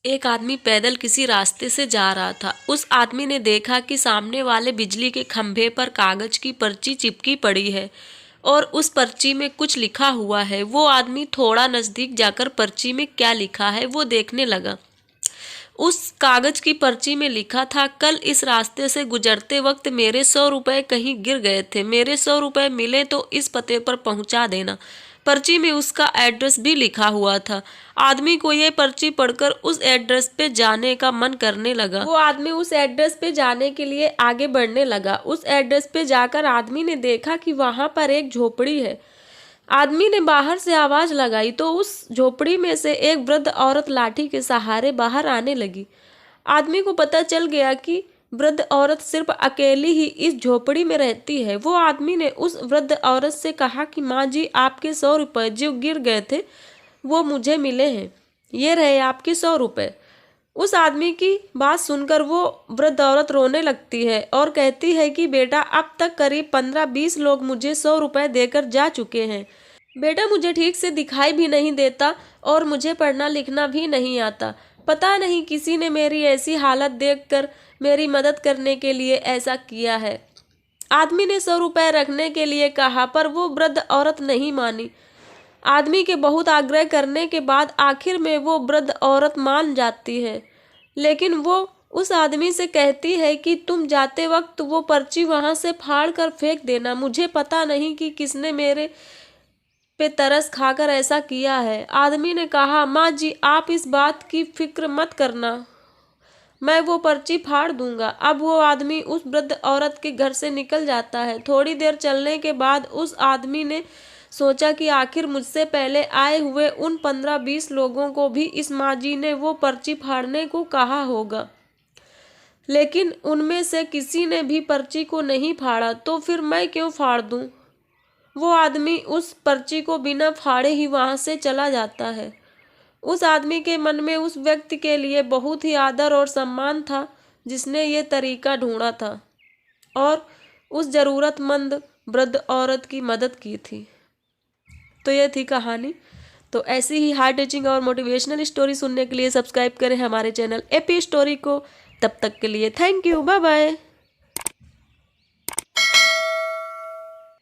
एक आदमी पैदल किसी रास्ते से जा रहा था। उस आदमी ने देखा कि सामने वाले बिजली के खंभे पर कागज की पर्ची चिपकी पड़ी है और उस पर्ची में कुछ लिखा हुआ है। वो आदमी थोड़ा नजदीक जाकर पर्ची में क्या लिखा है वो देखने लगा। उस कागज की पर्ची में लिखा था, कल इस रास्ते से गुजरते वक्त मेरे 100 रुपए कहीं गिर गए थे। मेरे 100 रुपए मिले तो इस पते पर पहुंचा देना। पर्ची में उसका एड्रेस भी लिखा हुआ था। आदमी को ये पर्ची पढ़कर उस एड्रेस पे जाने का मन करने लगा। वो आदमी उस एड्रेस पे जाने के लिए आगे बढ़ने लगा। उस एड्रेस पे जाकर आदमी ने देखा कि वहां पर एक झोपड़ी है। आदमी ने बाहर से आवाज लगाई तो उस झोपड़ी में से एक वृद्ध औरत लाठी के सहारे बाहर आने लगी। आदमी को पता चल गया कि वृद्ध औरत सिर्फ अकेली ही इस झोपड़ी में रहती है। वो आदमी ने उस वृद्ध औरत से कहा कि माँ जी, आपके 100 रुपए जो गिर गए थे वो मुझे मिले हैं। ये रहे आपके 100 रुपए। उस आदमी की बात सुनकर वो वृद्ध औरत रोने लगती है और कहती है कि बेटा, अब तक करीब 15-20 लोग मुझे 100 रुपए देकर जा चुके हैं। बेटा, मुझे ठीक से दिखाई भी नहीं देता और मुझे पढ़ना लिखना भी नहीं आता। पता नहीं किसी ने मेरी ऐसी हालत देखकर मेरी मदद करने के लिए ऐसा किया है। आदमी ने 100 रुपए रखने के लिए कहा पर वो वृद्ध औरत नहीं मानी। आदमी के बहुत आग्रह करने के बाद आखिर में वो वृद्ध औरत मान जाती है, लेकिन वो उस आदमी से कहती है कि तुम जाते वक्त वो पर्ची वहां से फाड़ कर फेंक देना। मुझे पता नहीं कि किसने मेरे पे तरस खाकर ऐसा किया है। आदमी ने कहा, माँ जी, आप इस बात की फिक्र मत करना, मैं वो पर्ची फाड़ दूंगा। अब वो आदमी उस वृद्ध औरत के घर से निकल जाता है। थोड़ी देर चलने के बाद उस आदमी ने सोचा कि आखिर मुझसे पहले आए हुए उन 15-20 लोगों को भी इस माँ जी ने वो पर्ची फाड़ने को कहा होगा, लेकिन उनमें से किसी ने भी पर्ची को नहीं फाड़ा, तो फिर मैं क्यों फाड़ दूं? वो आदमी उस पर्ची को बिना फाड़े ही वहां से चला जाता है। उस आदमी के मन में उस व्यक्ति के लिए बहुत ही आदर और सम्मान था जिसने ये तरीका ढूंढा था और उस जरूरतमंद वृद्ध औरत की मदद की थी। तो ये थी कहानी। तो ऐसी ही हार्ट टचिंग और मोटिवेशनल स्टोरी सुनने के लिए सब्सक्राइब करें हमारे चैनल एपी स्टोरी को। तब तक के लिए थैंक यू, बाय बाय।